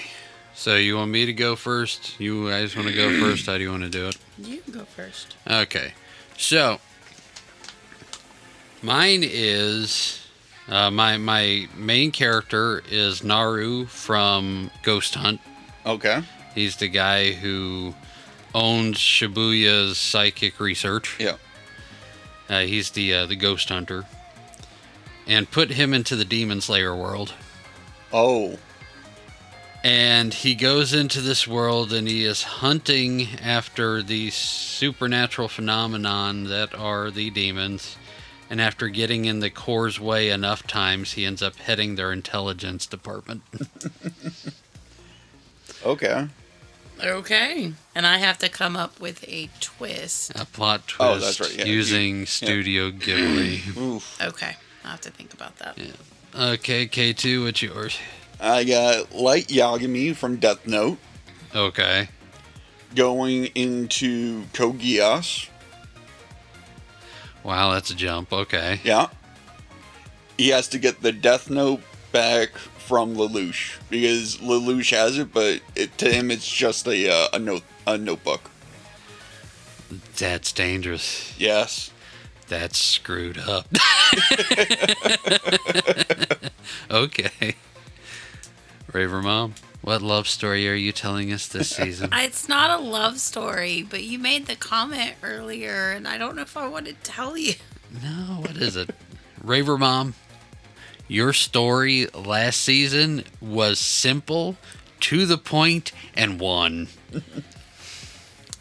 So you want me to go first? You guys want to go first? How do you want to do it? You can go first. Okay. So mine is my main character is Naru from Ghost Hunt. Okay. He's the guy who owns Shibuya's psychic research. Yeah. He's the ghost hunter, and put him into the Demon Slayer world. Oh. And he goes into this world and he is hunting after these supernatural phenomenon that are the demons. And after getting in the Corps' way enough times, he ends up heading their intelligence department. Okay. Okay. And I have to come up with a twist. A plot twist. Oh, that's right. Yeah. Using Studio Ghibli. Oof. Okay. I'll have to think about that. Yeah. Okay, K2, what's yours? I got Light Yagami from Death Note Okay. going into Kogias. Wow, that's a jump. Okay. Yeah. He has to get the Death Note back from Lelouch because Lelouch has it, but to him it's just a notebook. That's dangerous. Yes. That's screwed up. Okay. Raver Mom, what love story are you telling us this season? It's not a love story, but you made the comment earlier, and I don't know if I want to tell you. No, what is it? Raver Mom, your story last season was simple, to the point, and won.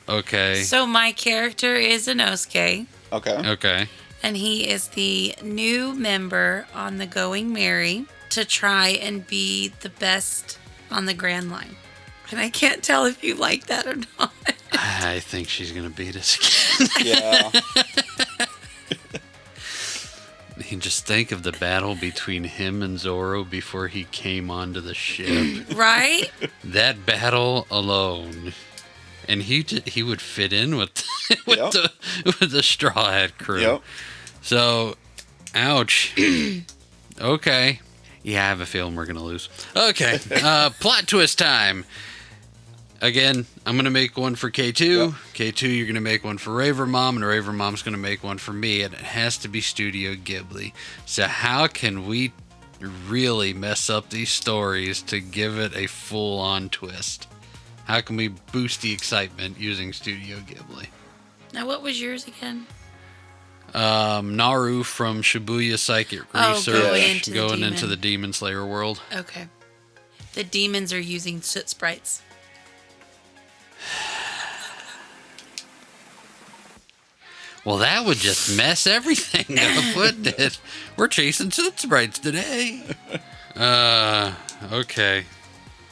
Okay. So my character is Inosuke, Okay. Okay. and he is the new member on the Going Merry to try and be the best on the Grand Line. And I can't tell if you like that or not. I think she's going to beat us again. Yeah. You just think of the battle between him and Zoro before he came onto the ship. Right? That battle alone. And he would fit in with Yep. with the Straw Hat crew. Yep. So, ouch. Okay. Yeah, I have a feeling we're going to lose. Okay. Plot twist time. Again, I'm going to make one for K2. Yep. K2, you're going to make one for Raver Mom, and Raver Mom's going to make one for me, and it has to be Studio Ghibli. So how can we really mess up these stories to give it a full-on twist? How can we boost the excitement using Studio Ghibli? Now, what was yours again? Naru from Shibuya Psychic Oh, Research going into the into demon. the Demon Slayer world. Okay. The demons are using soot sprites. Well, that would just mess everything up, wouldn't it? We're chasing soot sprites today. Okay.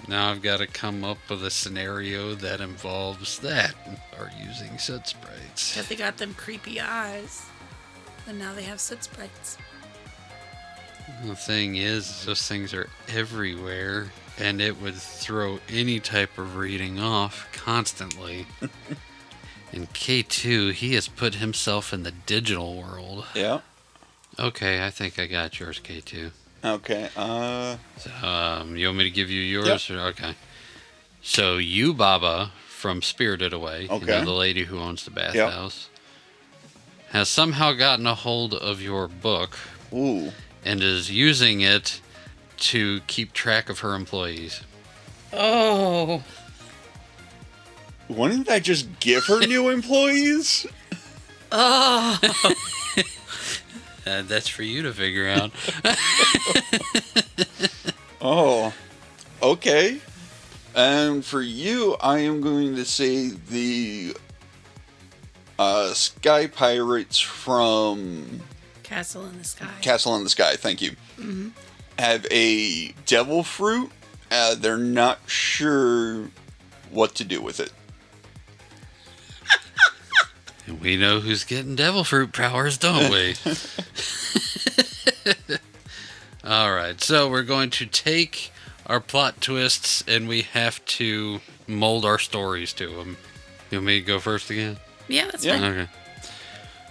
Now I've got to come up with a scenario that involves that, or using soot sprites. Because they got them creepy eyes. And now they have soot sprites. The thing is, those things are everywhere, and it would throw any type of reading off constantly. In K2, he has put himself in the digital world. Yeah. Okay, I think I got yours, K2. Okay. So, you want me to give you yours? Yep. Or, okay. So, you, Baba, from Spirited Away, Okay. the lady who owns the bathhouse, has somehow gotten a hold of your book Ooh. and is using it to keep track of her employees. Oh. Wouldn't that just give her new employees? Oh. That's for you to figure out. Oh. Okay. And for you, I am going to say the Sky Pirates from Castle in the Sky. Castle in the Sky, thank you. Have a devil fruit. They're not sure what to do with it. And we know who's getting devil fruit powers, don't we? All right, so we're going to take our plot twists and we have to mold our stories to them. You want me to go first again? Yeah, that's Yeah. fine. Okay.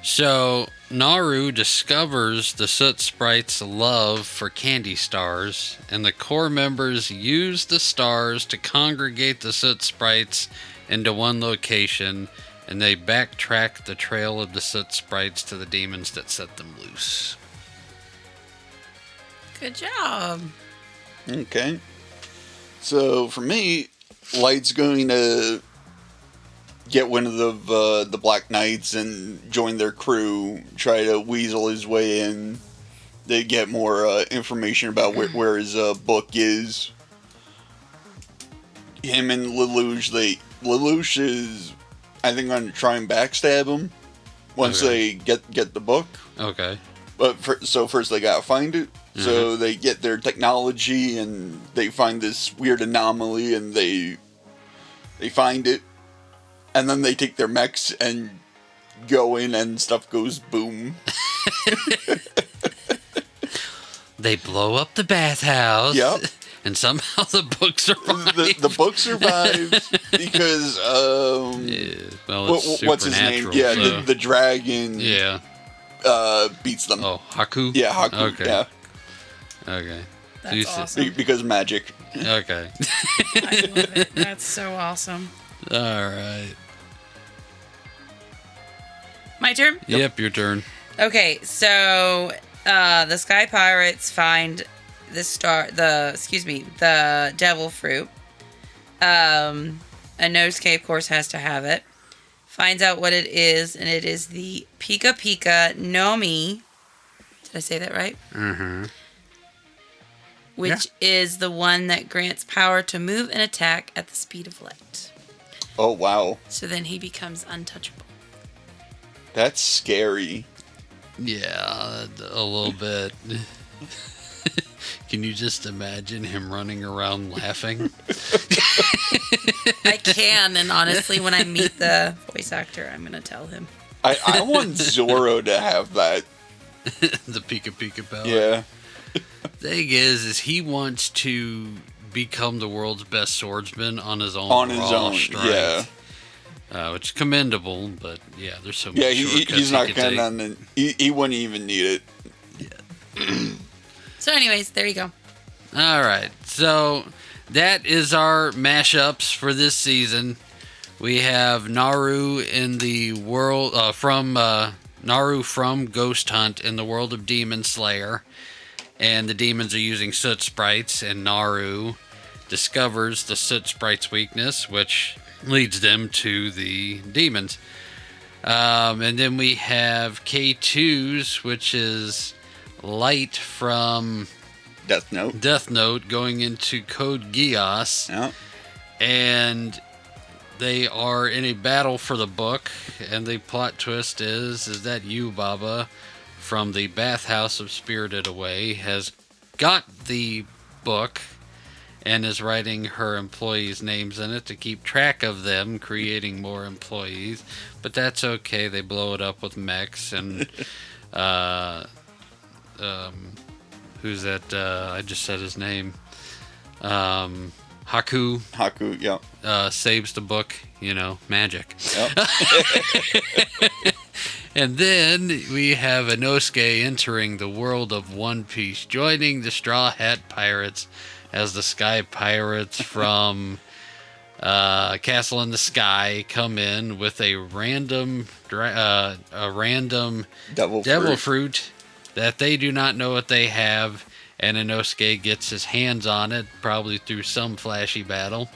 So, Naru discovers the Soot Sprite's love for candy stars, and the core members use the stars to congregate the Soot Sprites into one location, and they backtrack the trail of the Soot Sprites to the demons that set them loose. Good job. Okay. So for me, Light's going to get one of the Black Knights and join their crew, try to weasel his way in to get more information about where his book is. Him and Lelouch, Lelouch is, I think, going to try and backstab him once they get the book. Okay. But first they gotta find it. So they get their technology and they find this weird anomaly and they find it. And then they take their mechs and go in and stuff goes boom. They blow up the bathhouse. Yep. And somehow the book survives. The book survives because Yeah, well, it's what's his name? supernatural, Yeah, so- the dragon Yeah. beats them. Oh, Haku? Yeah, Haku. Okay. Yeah, Okay. That's You said- awesome. because of magic. Okay. I love it. That's so awesome. All right. My turn? Yep, your turn. Okay, so the Sky Pirates find the devil fruit. A Nosuke, of course, has to have it. Finds out what it is, and it is the Pika Pika Nomi. Did I say that right? Mm-hmm. Which is the one that grants power to move and attack at the speed of light. Oh wow, So then he becomes untouchable. that's scary. Yeah, a little bit. Can you just imagine him running around laughing? I can, and honestly, when I meet the voice actor, I'm going to tell him. I want Zoro to have that. The Pika Pika power. Yeah. Thing is he wants to become the world's best swordsman on his own. On his raw own, strength. Which is commendable, but yeah, there's so many Yeah, shortcuts he's not he could gonna. take. He wouldn't even need it. So anyways, there you go. All right, so that is our mashups for this season. We have Naru in the world Naru from Ghost Hunt in the world of Demon Slayer, and the demons are using Soot Sprites, and Naru discovers the Soot Sprites' weakness, which leads them to the demons. And then we have K2's, which is Light from Death Note. Death Note going into Code Geass, Yeah. and they are in a battle for the book, and the plot twist is that Baba from the Bathhouse of Spirited Away has got the book and is writing her employees' names in it to keep track of them, creating more employees. But that's okay. They blow it up with mechs and who's that? I just said his name. Haku Haku. Yeah. saves the book. Magic. Yep. And then we have Inosuke entering the world of One Piece, joining the Straw Hat Pirates as the Sky Pirates from Castle in the Sky come in with a random devil fruit that they do not know what they have, and Inosuke gets his hands on it, probably through some flashy battle,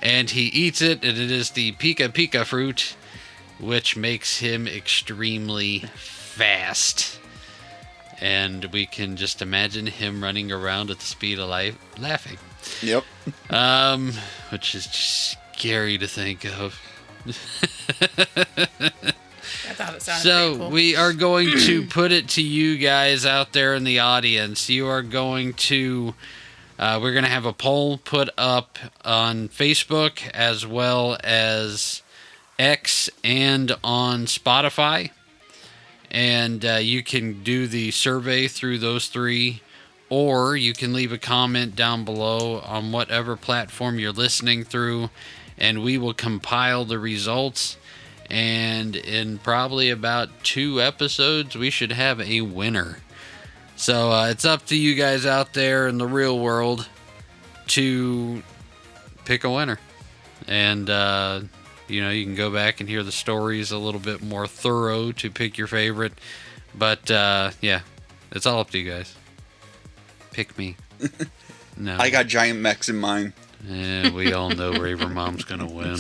and he eats it, and it is the Pika Pika fruit, which makes him extremely fast. And we can just imagine him running around at the speed of light, laughing. Yep. Which is just scary to think of. I thought it sounded So pretty cool. we are going to put it to you guys out there in the audience. You are going to, we're going to have a poll put up on Facebook as well as X and on Spotify. And you can do the survey through those three, or you can leave a comment down below on whatever platform you're listening through, and we will compile the results. And in probably about 2 episodes, we should have a winner. So it's up to you guys out there in the real world to pick a winner. And, you can go back and hear the stories a little bit more thorough to pick your favorite. But, yeah, it's all up to you guys. Pick me. No. I got giant mechs in mine. Yeah, we all know Raver Mom's going to win.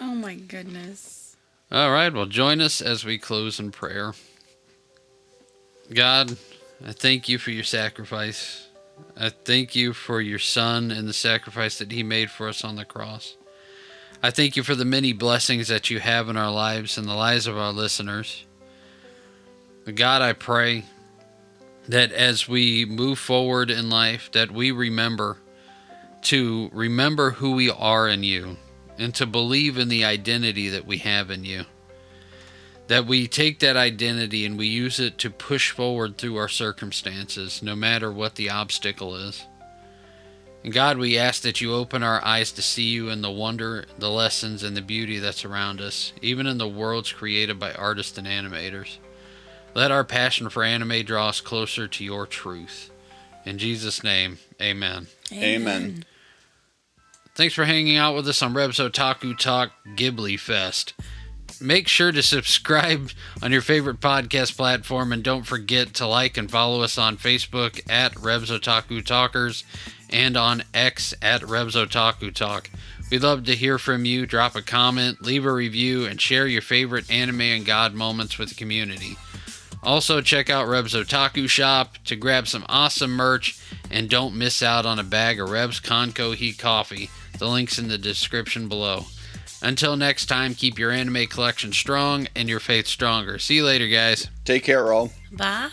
Oh my goodness. All right, well, join us as we close in prayer. God, I thank you for your sacrifice. I thank you for your Son and the sacrifice that he made for us on the cross. I thank you for the many blessings that you have in our lives and the lives of our listeners. God, I pray that as we move forward in life, that we remember who we are in you and to believe in the identity that we have in you. That we take that identity and we use it to push forward through our circumstances, no matter what the obstacle is. And God, we ask that you open our eyes to see you in the wonder, the lessons, and the beauty that's around us, even in the worlds created by artists and animators. Let our passion for anime draw us closer to your truth. In Jesus' name, amen. Amen. Thanks for hanging out with us on Reb's Otaku Talk Ghibli Fest. Make sure to subscribe on your favorite podcast platform, and don't forget to like and follow us on Facebook at Reb's Otaku Talkers and on X at Reb's Otaku Talk. We'd love to hear from you. Drop a comment, leave a review, and share your favorite anime and God moments with the community. Also, check out Reb's Otaku Shop to grab some awesome merch, and don't miss out on a bag of Reb's Conco Heat Coffee. The link's in the description below. Until next time, keep your anime collection strong and your faith stronger. See you later, guys. Take care, all. Bye.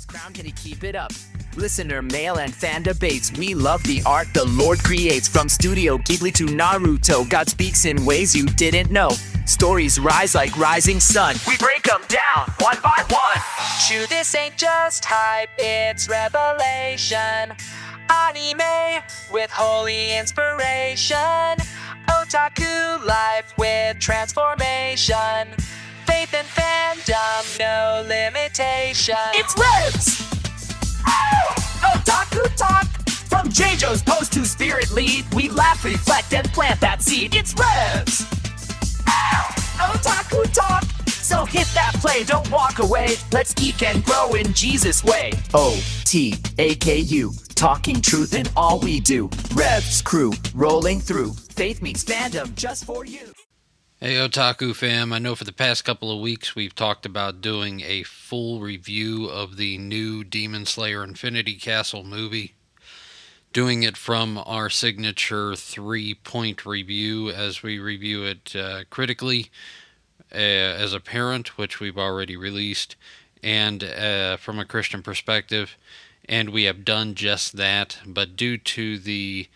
Crown, can you keep it up? Listener mail and fan debates. We love the art the Lord creates. From Studio Ghibli to Naruto, God speaks in ways you didn't know. Stories rise like rising sun. We break them down one by one. True, this ain't just hype, it's revelation. Anime with holy inspiration. Otaku life with transformation. Faith and fandom, no limitation. It's Ribs! Otaku Talk! From JoJo's post to Spirit Lead, we laugh, reflect, and plant that seed. It's Ribs! Otaku Talk! So hit that play, don't walk away. Let's geek and grow in Jesus' way. O-T-A-K-U, talking truth in all we do. Revs crew, rolling through. Faith meets fandom just for you. Hey, Otaku fam. I know for the past couple of weeks we've talked about doing a full review of the new Demon Slayer Infinity Castle movie. Doing it from our signature 3-point review as we review it critically, as a parent, which we've already released, and from a Christian perspective. And we have done just that, but due to the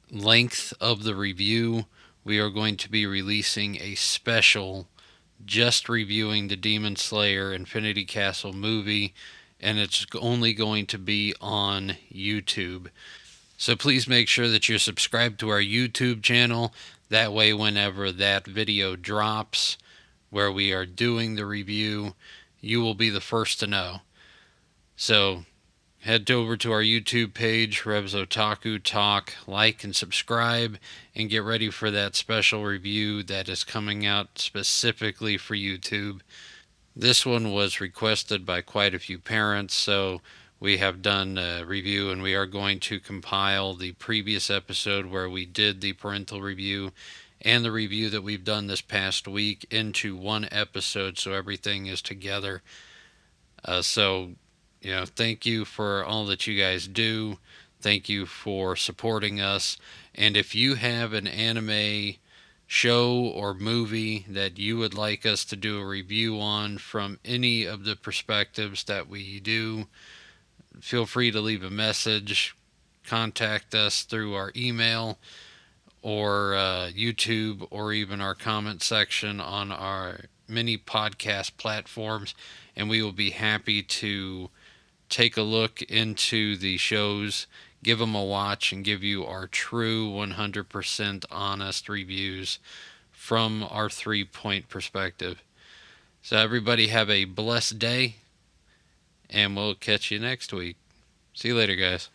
length of the review, we are going to be releasing a special just reviewing the Demon Slayer Infinity Castle movie, and it's only going to be on YouTube. So please make sure that you're subscribed to our YouTube channel. That way, whenever that video drops, where we are doing the review, you will be the first to know. So head over to our YouTube page, Reb's Otaku Talk, like and subscribe, and get ready for that special review that is coming out specifically for YouTube. This one was requested by quite a few parents, so we have done a review, and we are going to compile the previous episode where we did the parental review and the review that we've done this past week into one episode, so everything is together. Thank you for all that you guys do. Thank you for supporting us. And if you have an anime show or movie that you would like us to do a review on from any of the perspectives that we do, feel free to leave a message, contact us through our email or YouTube, or even our comment section on our many podcast platforms, and we will be happy to take a look into the shows, give them a watch, and give you our true 100% honest reviews from our 3-point perspective. So everybody have a blessed day, and we'll catch you next week. See you later, guys.